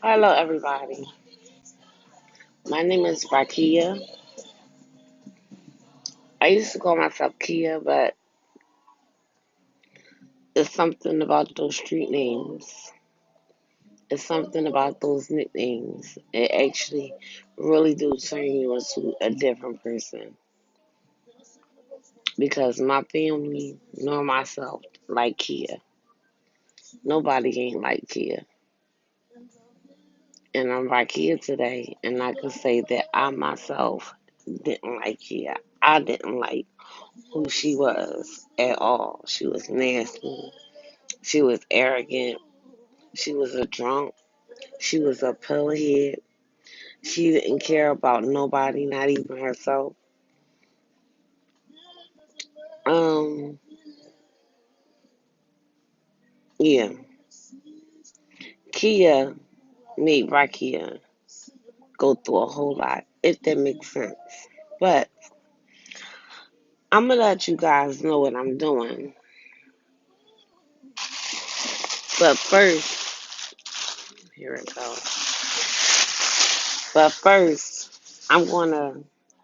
Hello, everybody. My name is Rakia. I used to call myself Kia, but it's something about those street names. It's something about those nicknames. It actually really do turn you into a different person. Because my family nor myself like Kia. Nobody ain't like Kia. And I'm Rakia today, and I can say that I myself didn't like Kia. I didn't like who she was at all. She was nasty. She was arrogant. She was a drunk. She was a pillhead. She didn't care about nobody, not even herself. Um, yeah. Kia made Rakia go through a whole lot, if that makes sense. But I'm gonna let you guys know what I'm doing. But first, here it goes. But first, I'm gonna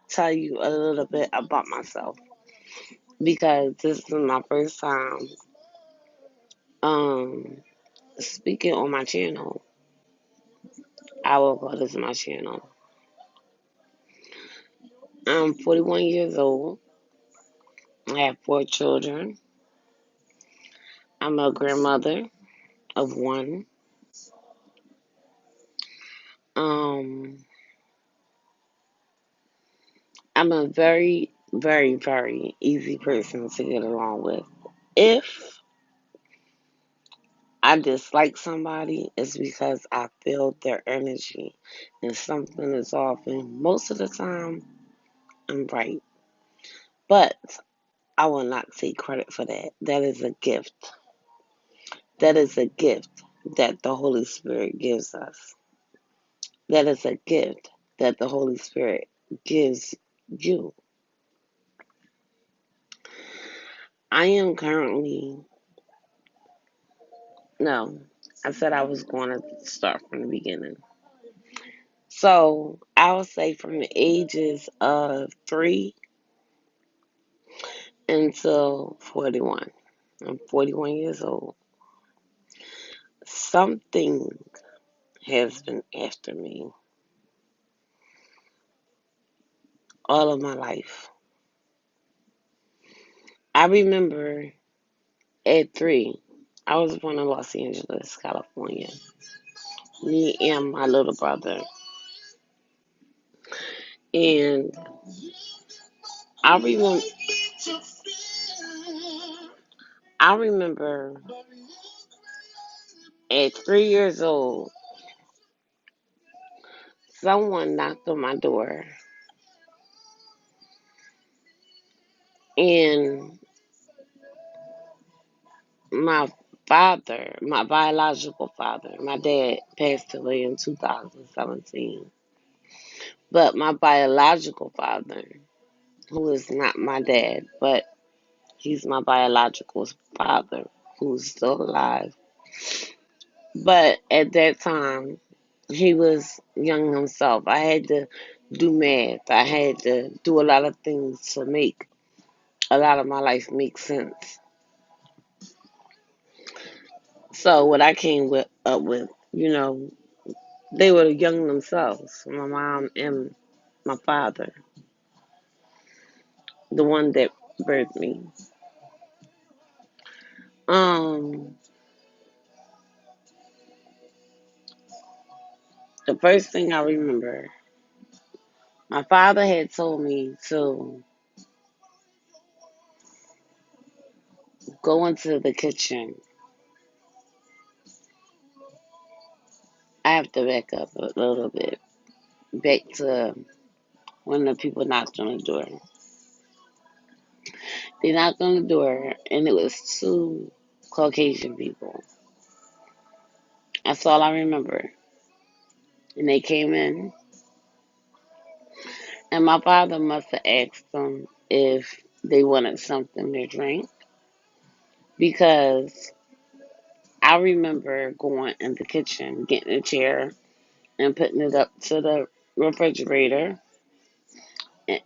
tell you a little bit about myself because this is my first time um speaking on my channel. I will call this my channel. I'm 41 years old. I have 4 children. I'm a grandmother of one. Um, I'm a very, very, very easy person to get along with. If I dislike somebody, it's because I feel their energy and something is off. And most of the time, I'm right. But I will not take credit for that. That is a gift. That is a gift that the Holy Spirit gives us. That is a gift that the Holy Spirit gives you. I am currently, no, I said I was going to start from the beginning. So I would say from the ages of 3 until 41. I'm 41 years old. Something has been after me all of my life. I remember at 3, I was born in Los Angeles, California. Me and my little brother. And I remember, I remember at 3 years old, someone knocked on my door, and my father, my biological father, my dad passed away in 2017. But my biological father, who is not my dad, but he's my biological father, who's still alive. But at that time, he was young himself. I had to do math. I had to do a lot of things to make a lot of my life make sense. So what I came up with, they were young themselves. My mom and my father, the one that birthed me. Um, the first thing I remember, my father had told me to go into the kitchen. I have to back up a little bit, back to when the people knocked on the door. They knocked on the door, and it was 2 Caucasian people. That's all I remember. And they came in, and my father must have asked them if they wanted something to drink because I remember going in the kitchen, getting a chair, and putting it up to the refrigerator.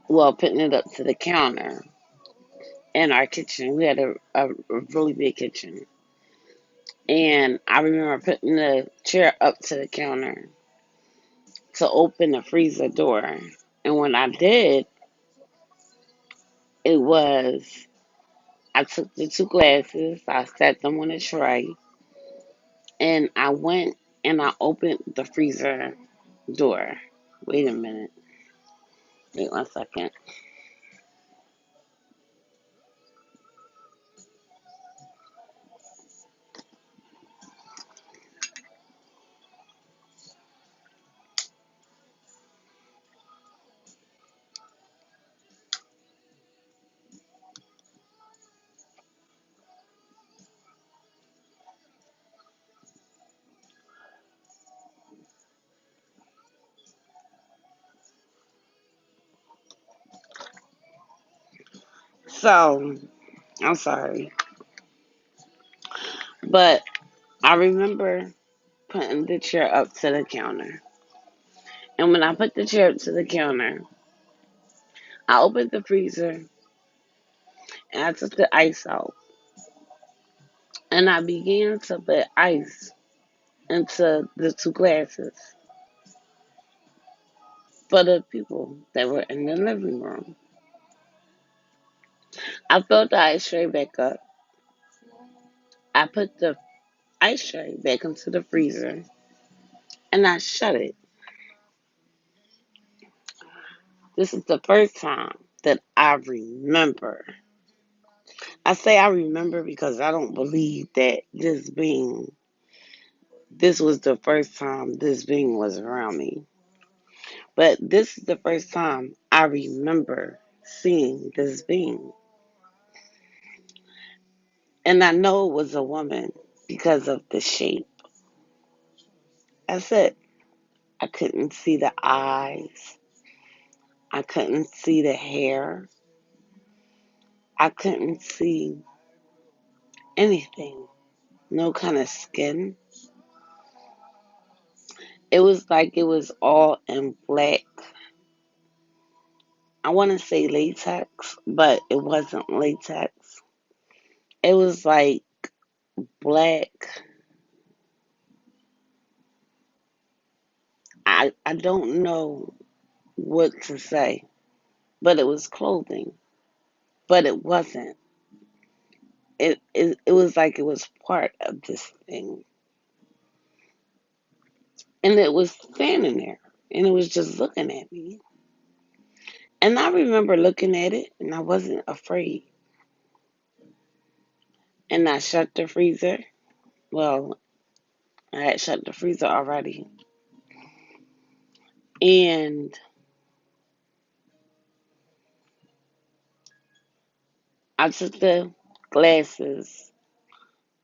Well, putting it up to the counter in our kitchen. We had a really big kitchen. And I remember putting the chair up to the counter to open the freezer door. And when I did, it was, I took the two glasses, I set them on a tray, and I went and I opened the freezer door. Wait a minute. Wait 1 second. So, I'm sorry. But I remember putting the chair up to the counter. And when I put the chair up to the counter, I opened the freezer and I took the ice out. And I began to put ice into the two glasses for the people that were in the living room. I filled the ice tray back up. I put the ice tray back into the freezer and I shut it. This is the first time that I remember. I say I remember because I don't believe that this was the first time this being was around me. But this is the first time I remember seeing this being. And I know it was a woman because of the shape. That's it. I couldn't see the eyes. I couldn't see the hair. I couldn't see anything. No kind of skin. It was like it was all in black. I want to say latex, but it wasn't latex. It was like black. I don't know what to say, but it was clothing. But it wasn't. It was like it was part of this thing. And it was standing there. And it was just looking at me. And I remember looking at it and I wasn't afraid. And I shut the freezer. Well, I had shut the freezer already. And I took the glasses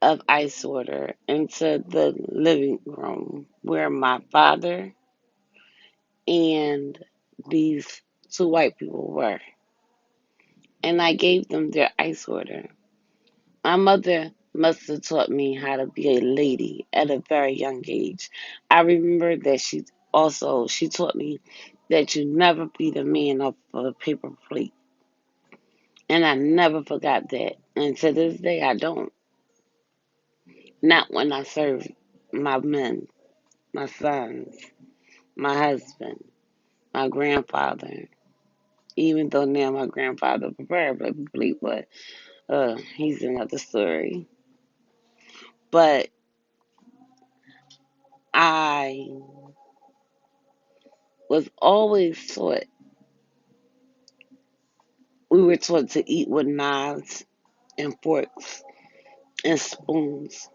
of ice water into the living room where my father and these two white people were. And I gave them their ice water. My mother must have taught me how to be a lady at a very young age. I remember that she taught me that you never beat a man off of a paper plate. And I never forgot that. And to this day I don't. Not when I serve my men, my sons, my husband, my grandfather. Even though now my grandfather prepared probably, but he's another story. But I was always taught, we were taught to eat with knives and forks and spoons.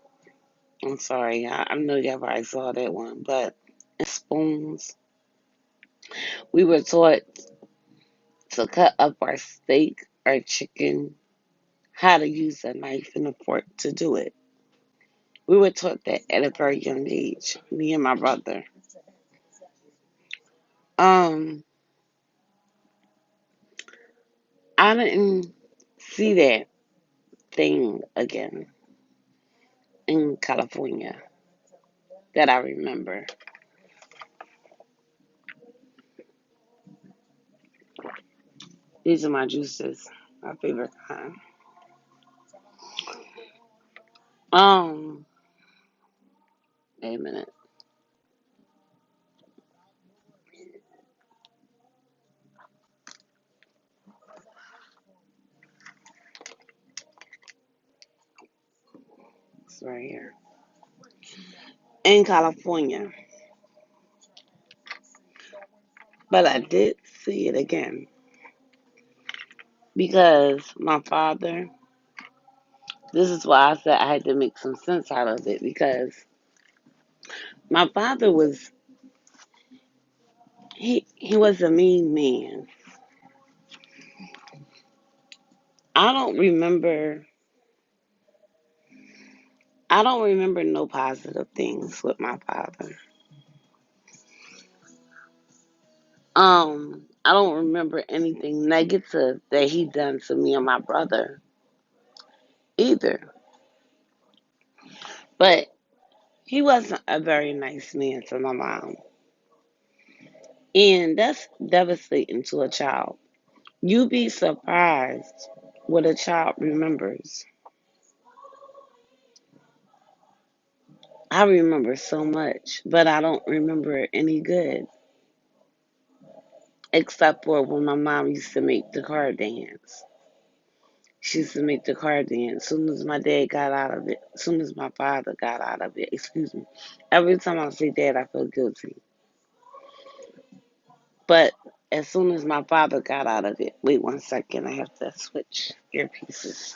I'm sorry, I know y'all probably saw that one, but spoons. We were taught to cut up our steak, our chicken, how to use a knife and a fork to do it. We were taught that at a very young age, me and my brother. Um, I didn't see that thing again in California that I remember. These are my juices, my favorite kind. Um, Wait a minute. It's right here. In California. But I did see it again because my father, this is why I said I had to make some sense out of it because my father was, he was a mean man. I don't remember, I don't remember no positive things with my father. I don't remember anything negative that he done to me and my brother either. But he wasn't a very nice man to my mom. And that's devastating to a child. You'd be surprised what a child remembers. I remember so much, but I don't remember any good, except for when my mom used to make the car dance. She used to make the car dance. As soon as my dad got out of it, as soon as my father got out of it, excuse me. Every time I say dad, I feel guilty. But as soon as my father got out of it, wait 1 second, I have to switch earpieces.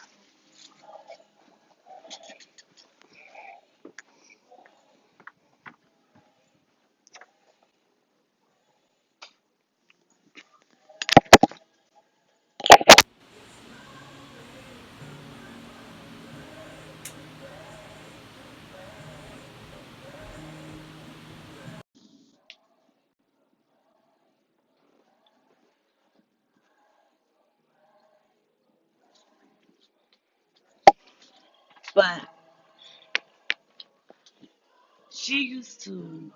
But she used to,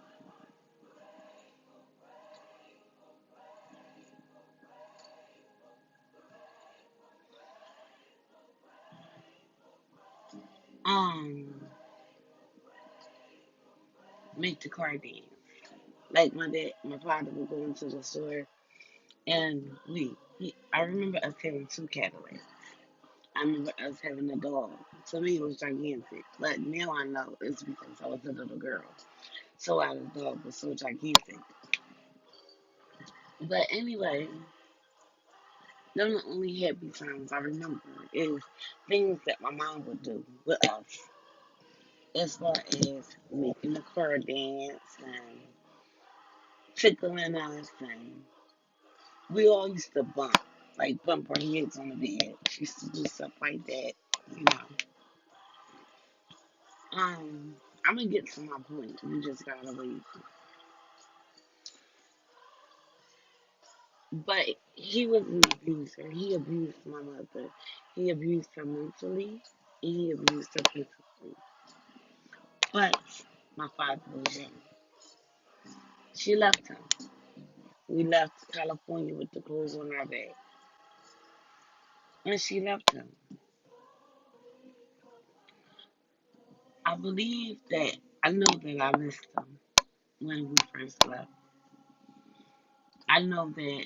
um make the car dance. Like my father would go into the store and I remember us having two Cadillacs. I remember us having a dog. To me, it was gigantic. But now I know it's because I was a little girl. So our dog was so gigantic. But anyway, them the only happy times I remember is things that my mom would do with us. As far as making the car dance and tickling us and we all used to bump our heads on the bed. She used to do stuff like that, you know. I'm gonna get to my point. You just gotta wait. But he was an abuser. He abused my mother. He abused her mentally, and he abused her physically. But my father was young. She left him. We left California with the clothes on our back, and she left him. I believe that I know that I missed him when we first left. I know that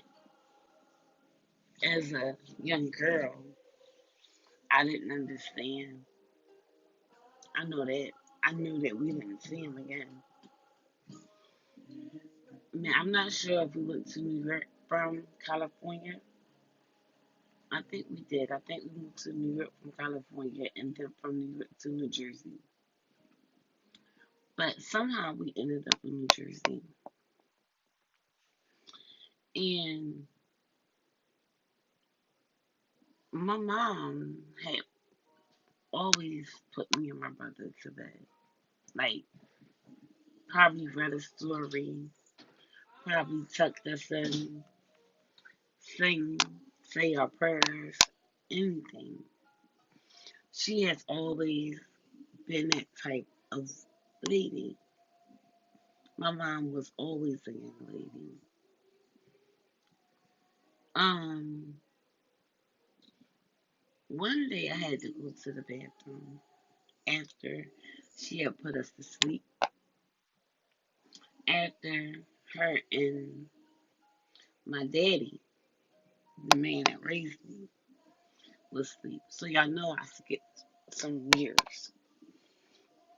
as a young girl, I didn't understand. I know that I knew that we didn't see him again. I mean, I'm not sure if we went to New York from California. I think we did. I think we moved to New York from California and then from New York to New Jersey. But somehow we ended up in New Jersey. And my mom had always put me and my brother to bed. Like, probably read a story, probably tucked us in, sing, say our prayers, anything. She has always been that type of lady. My mom was always a young lady. Um, One day I had to go to the bathroom after she had put us to sleep, after her and my daddy, the man that raised me, was asleep. So y'all know I skipped some years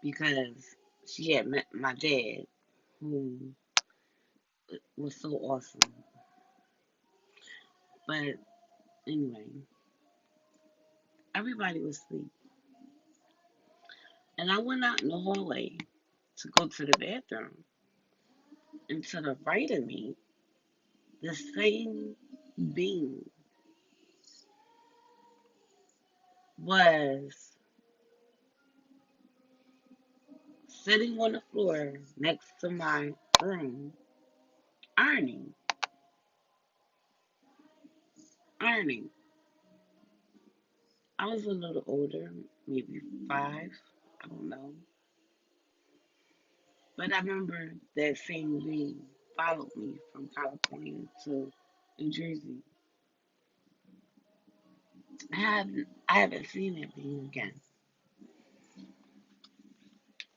because she had met my dad, who was so awesome. But anyway, everybody was asleep. And I went out in the hallway to go to the bathroom. And to the right of me, the same being was sitting on the floor next to my room, ironing, ironing. I was a little older, maybe 5, I don't know. But I remember that same being followed me from California to New Jersey. I haven't seen that being again.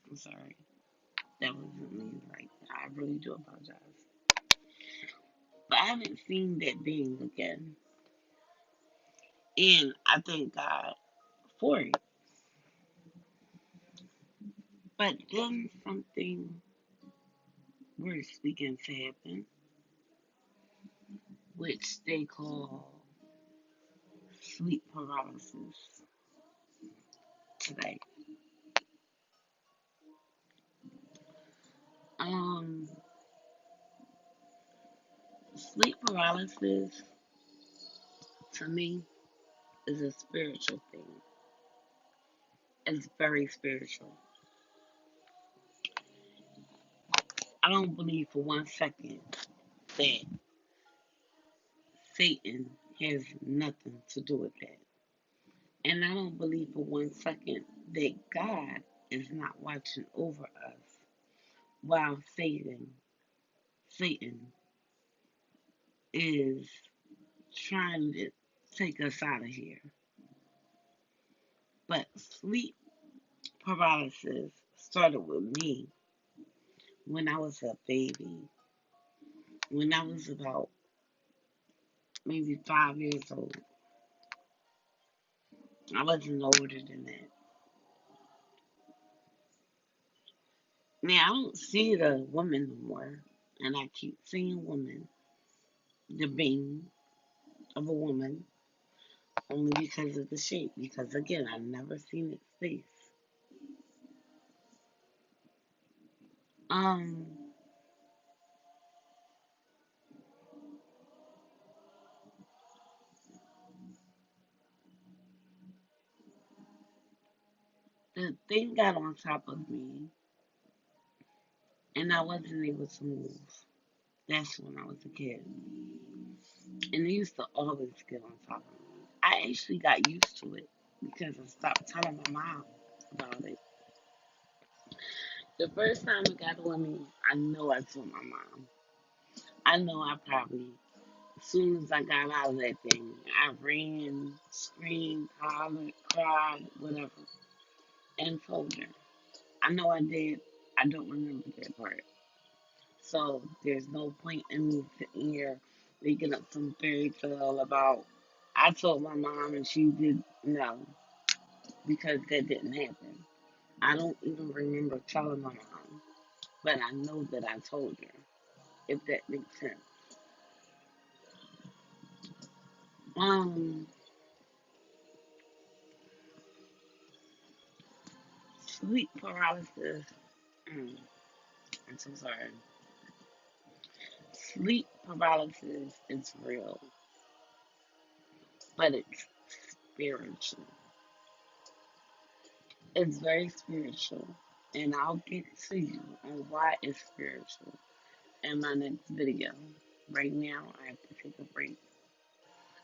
I'm sorry. That wasn't me, right? I really do apologize. But I haven't seen that being again. And I thank God for it. But then something worse began to happen, which they call sleep paralysis today. Um, Sleep paralysis to me is a spiritual thing. It's very spiritual. I don't believe for 1 second that Satan has nothing to do with that. And I don't believe for 1 second that God is not watching over us while Satan is trying to take us out of here. But sleep paralysis started with me when I was a baby, when I was about maybe 5 years old. I wasn't older than that. Now I don't see the woman no more, and I keep seeing women, the being of a woman, only because of the shape. Because again, I've never seen its face. Um, the thing got on top of me, and I wasn't able to move. That's when I was a kid, and it used to always get on top of me. I actually got used to it because I stopped telling my mom about it. The first time it got on me, I know I told my mom. I know I probably, as soon as I got out of that thing, I ran, screamed, hollered, cried, whatever, and told her. I know I did. I don't remember that part. So there's no point in me sitting here making up some fairy tale about I told my mom and she did no, because that didn't happen. I don't even remember telling my mom, but I know that I told her, if that makes sense. Um, Sleep paralysis. Mm, I'm so sorry. Sleep paralysis is real, but it's spiritual. It's very spiritual, and I'll get to you on why it's spiritual in my next video. Right now, I have to take a break,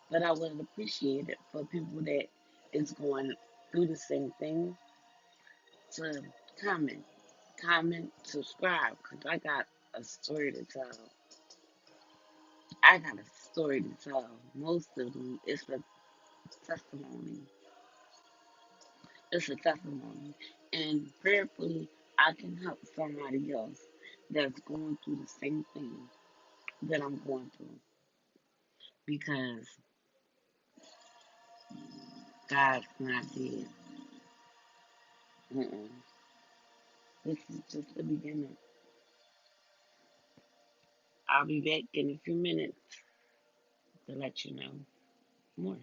but I would appreciate it for people that is going through the same thing to comment, subscribe, because I got a story to tell. I got a story to tell. Most of them, it's a testimony. It's a testimony. And prayerfully, I can help somebody else that's going through the same thing that I'm going through. Because God's not dead. Mm-mm. This is just the beginning. I'll be back in a few minutes to let you know more.